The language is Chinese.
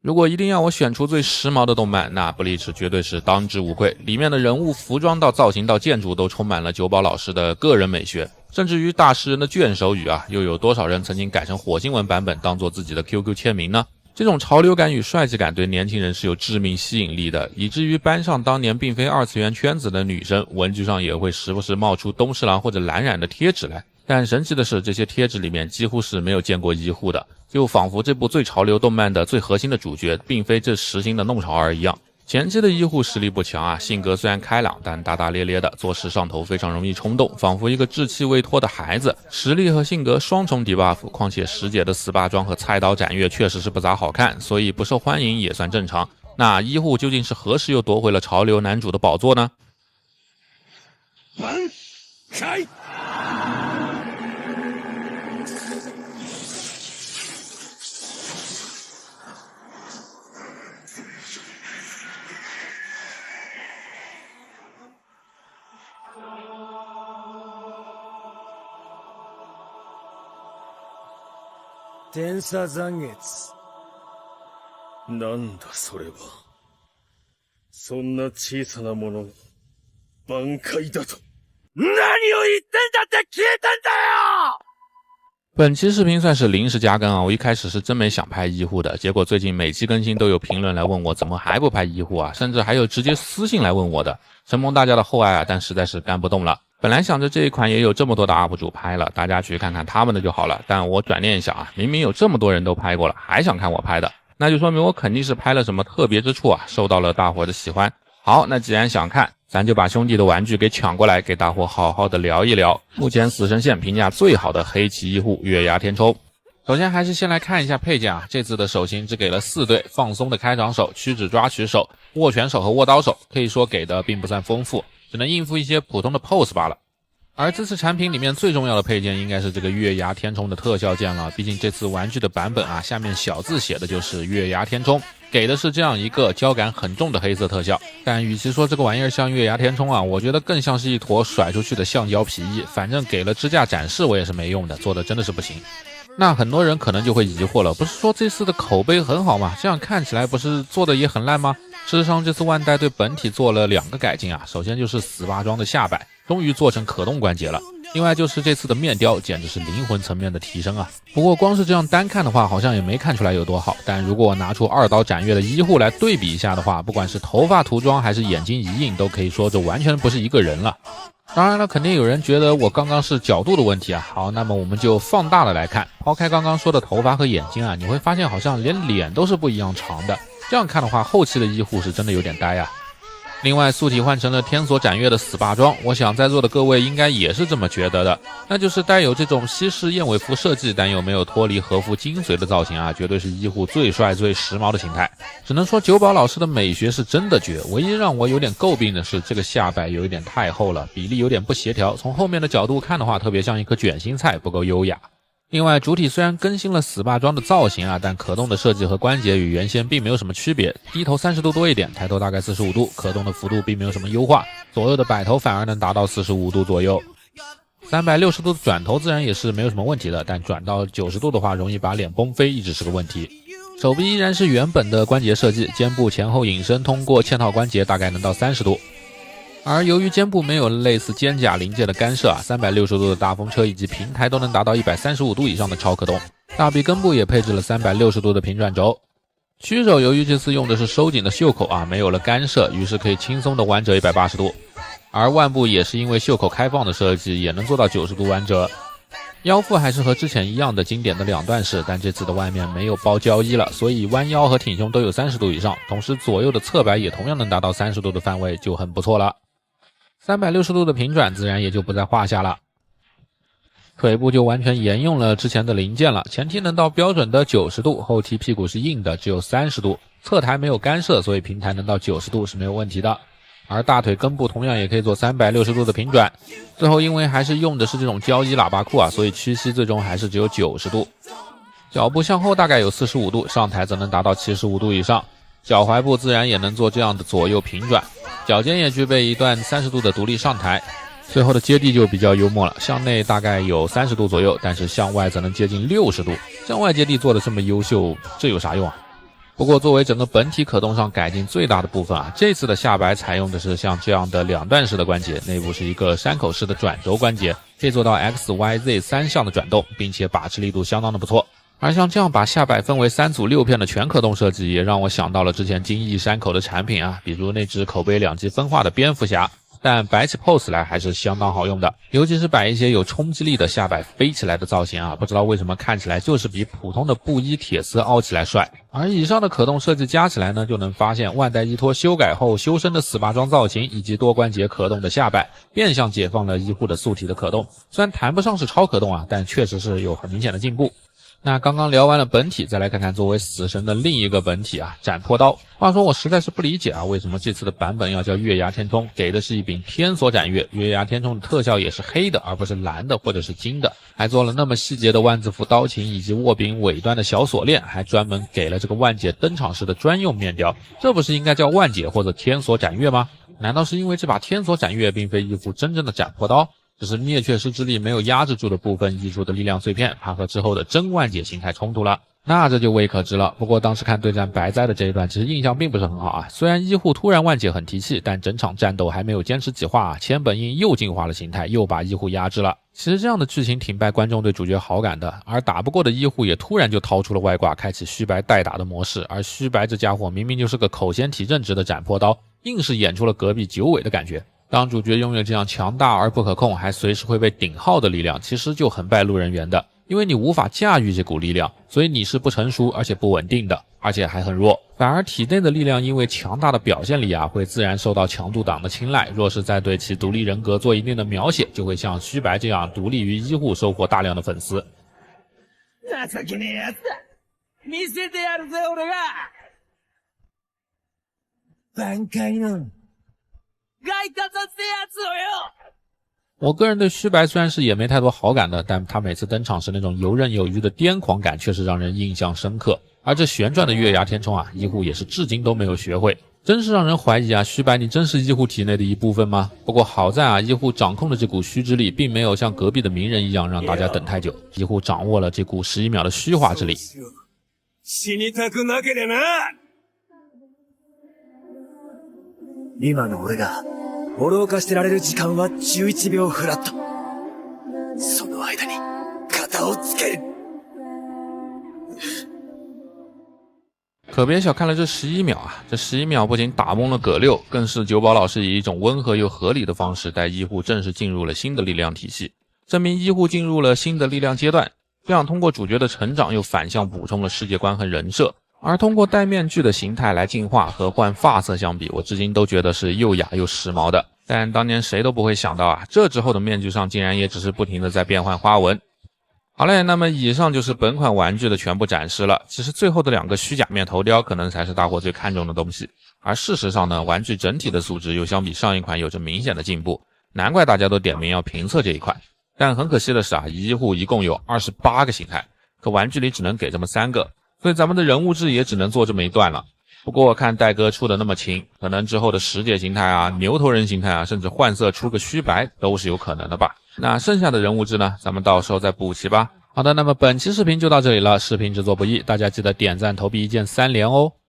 如果一定要我选出最时髦的动漫，那布利奇绝对是当之无愧。里面的人物、服装到造型到建筑都充满了久保老师的个人美学，甚至于大诗人的卷首语啊，又有多少人曾经改成火星文版本当做自己的 QQ 签名呢？这种潮流感与帅气感对年轻人是有致命吸引力的，以至于班上当年并非二次元圈子的女生，文具上也会时不时冒出东侍郎或者蓝染的贴纸来。但神奇的是，这些贴纸里面几乎是没有见过医护的，就仿佛这部最潮流动漫的最核心的主角并非这时兴的弄潮儿一样。前期的医护实力不强啊，性格虽然开朗，但大大咧咧的，做事上头非常容易冲动，仿佛一个稚气未脱的孩子，实力和性格双重 debuff。 况且石姐的死八装和菜刀斩月确实是不咋好看，所以不受欢迎也算正常。那医护究竟是何时又夺回了潮流男主的宝座呢？天差残月。なんだそれは。そんな小さなもの、挽回だと。何を言ってんだって消えてんだよ！本期视频算是临时加更啊，我一开始是真没想拍医护的，结果最近每期更新都有评论来问我怎么还不拍医护啊，甚至还有直接私信来问我的，承蒙大家的厚爱啊，但实在是干不动了。本来想着这一款也有这么多的 UP 主拍了，大家去看看他们的就好了，但我转念一想啊，明明有这么多人都拍过了，还想看我拍的，那就说明我肯定是拍了什么特别之处啊，受到了大伙的喜欢。好，那既然想看，咱就把兄弟的玩具给抢过来，给大伙好好的聊一聊目前死神线评价最好的黑崎医护月牙天冲。首先还是先来看一下配件啊，这次的手型只给了4对，放松的开掌手、屈指抓取手、握拳手和握刀手，可以说给的并不算丰富，只能应付一些普通的 pose 罢了。而这次产品里面最重要的配件应该是这个月牙天冲的特效件了，毕竟这次玩具的版本啊，下面小字写的就是月牙天冲，给的是这样一个胶感很重的黑色特效。但与其说这个玩意儿像月牙天冲啊，我觉得更像是一坨甩出去的橡胶皮衣，反正给了支架展示我也是没用的，做的真的是不行。那很多人可能就会疑惑了，不是说这次的口碑很好吗？这样看起来不是做的也很烂吗？事实上这次万代对本体做了2个改进啊，首先就是死八装的下摆终于做成可动关节了，另外就是这次的面雕简直是灵魂层面的提升啊。不过光是这样单看的话好像也没看出来有多好，但如果我拿出2刀斩月的医护来对比一下的话，不管是头发涂装还是眼睛一印，都可以说这完全不是一个人了。当然了，肯定有人觉得我刚刚是角度的问题啊。好，那么我们就放大了来看，抛开刚刚说的头发和眼睛啊，你会发现好像连脸都是不一样长的，这样看的话后期的医护是真的有点呆啊。另外素体换成了天锁斩月的死八装，我想在座的各位应该也是这么觉得的，那就是带有这种西式燕尾服设计但又没有脱离和服精髓的造型啊，绝对是医护最帅最时髦的形态。只能说久保老师的美学是真的绝，唯一让我有点诟病的是这个下摆有一点太厚了，比例有点不协调，从后面的角度看的话特别像一颗卷心菜，不够优雅。另外主体虽然更新了死八装的造型啊，但可动的设计和关节与原先并没有什么区别，低头30度多一点，抬头大概45度，可动的幅度并没有什么优化，左右的摆头反而能达到45度左右。360度的转头自然也是没有什么问题的，但转到90度的话容易把脸崩飞，一直是个问题。手臂依然是原本的关节设计，肩部前后引伸通过嵌套关节大概能到30度。而由于肩部没有类似肩胛临界的干涉啊，360度的大风车以及平台都能达到135度以上的超可动。大臂根部也配置了360度的平转轴。曲肘由于这次用的是收紧的袖口啊，没有了干涉，于是可以轻松的弯折180度。而腕部也是因为袖口开放的设计，也能做到90度弯折。腰腹还是和之前一样的经典的2段式，但这次的外面没有包胶衣了，所以弯腰和挺胸都有30度以上，同时左右的侧摆也同样能达到30度的范围，就很不错了。360度的平转自然也就不在话下了。腿部就完全沿用了之前的零件了，前踢能到标准的90度，后踢屁股是硬的，只有30度，侧台没有干涉，所以平台能到90度是没有问题的。而大腿根部同样也可以做360度的平转，最后因为还是用的是这种胶衣喇叭裤啊，所以屈膝最终还是只有90度。脚部向后大概有45度，上台则能达到75度以上。脚踝部自然也能做这样的左右平转，脚尖也具备一段30度的独立上抬。最后的接地就比较幽默了，向内大概有30度左右，但是向外则能接近60度。向外接地做的这么优秀，这有啥用啊？不过作为整个本体可动上改进最大的部分啊，这次的下摆采用的是像这样的两段式的关节，内部是一个山口式的转轴关节，可以做到 X、Y、Z 三项的转动，并且把持力度相当的不错。而像这样把下摆分为3组6片的全可动设计，也让我想到了之前金翼山口的产品啊，比如那只口碑2极分化的蝙蝠侠。但摆起 pose 来还是相当好用的，尤其是摆一些有冲击力的下摆飞起来的造型啊，不知道为什么看起来就是比普通的布衣铁丝凹起来帅。而以上的可动设计加起来呢，就能发现万代依托修改后修身的4把装造型以及多关节可动的下摆，变相解放了医护的素体的可动。虽然谈不上是超可动啊，但确实是有很明显的进步。那刚刚聊完了本体，再来看看作为死神的另一个本体啊，斩魄刀。话说我实在是不理解啊，为什么这次的版本要叫月牙天冲，给的是一柄天锁斩月，月牙天冲的特效也是黑的，而不是蓝的或者是金的，还做了那么细节的万字符刀琴以及握柄尾端的小锁链，还专门给了这个万姐登场时的专用面雕，这不是应该叫万姐或者天锁斩月吗？难道是因为这把天锁斩月并非一副真正的斩魄刀？只是灭却师之力没有压制住的部分溢出的力量碎片，怕和之后的真万解形态冲突了，那这就未可知了。不过当时看对战白哉的这一段，其实印象并不是很好啊。虽然医护突然万解很提气，但整场战斗还没有坚持几话啊，千本樱又进化了形态，又把医护压制了。其实这样的剧情挺败观众对主角好感的，而打不过的医护也突然就掏出了外挂，开启虚白代打的模式。而虚白这家伙明明就是个口先体正直的斩魄刀，硬是演出了隔壁九尾的感觉。当主角拥有这样强大而不可控，还随时会被顶号的力量，其实就很败路人缘的，因为你无法驾驭这股力量，所以你是不成熟而且不稳定的，而且还很弱。反而体内的力量因为强大的表现力啊，会自然受到强度党的青睐，若是再对其独立人格做一定的描写，就会像虚白这样独立于医护，收获大量的粉丝。情けねえやつだ。見せてやるぜ俺が。挽回の外貨させやつをよ。我个人对虚白虽然是也没太多好感的，但他每次登场时那种游刃有余的癫狂感确实让人印象深刻。而这旋转的月牙天冲啊，医护也是至今都没有学会，真是让人怀疑啊，虚白你真是医护体内的一部分吗？不过好在啊，医护掌控的这股虚之力并没有像隔壁的鸣人一样让大家等太久，医护掌握了这股11秒的虚化之力。死にたくなけりゃな。今の俺が愚かしてられる時間は11秒フラット。その間に型をつける。可别小看了这11秒啊！这11秒不仅打懵了葛六，更是九保老师以一种温和又合理的方式带医护正式进入了新的力量体系，证明医护进入了新的力量阶段。这样通过主角的成长又反向补充了世界观和人设。而通过戴面具的形态来进化和换发色相比，我至今都觉得是又雅又时髦的。但当年谁都不会想到啊，这之后的面具上竟然也只是不停的在变换花纹。好嘞，那么以上就是本款玩具的全部展示了。其实最后的2个虚假面头雕可能才是大伙最看重的东西。而事实上呢，玩具整体的素质又相比上一款有着明显的进步，难怪大家都点名要评测这一款。但很可惜的是啊，医护一共有28个形态，可玩具里只能给这么3个，所以咱们的人物志也只能做这么一段了。不过我看戴哥出的那么勤，可能之后的石姐形态啊、牛头人形态啊，甚至换色出个虚白都是有可能的吧。那剩下的人物志呢，咱们到时候再补齐吧。好的，那么本期视频就到这里了。视频制作不易，大家记得点赞投币1键3连哦。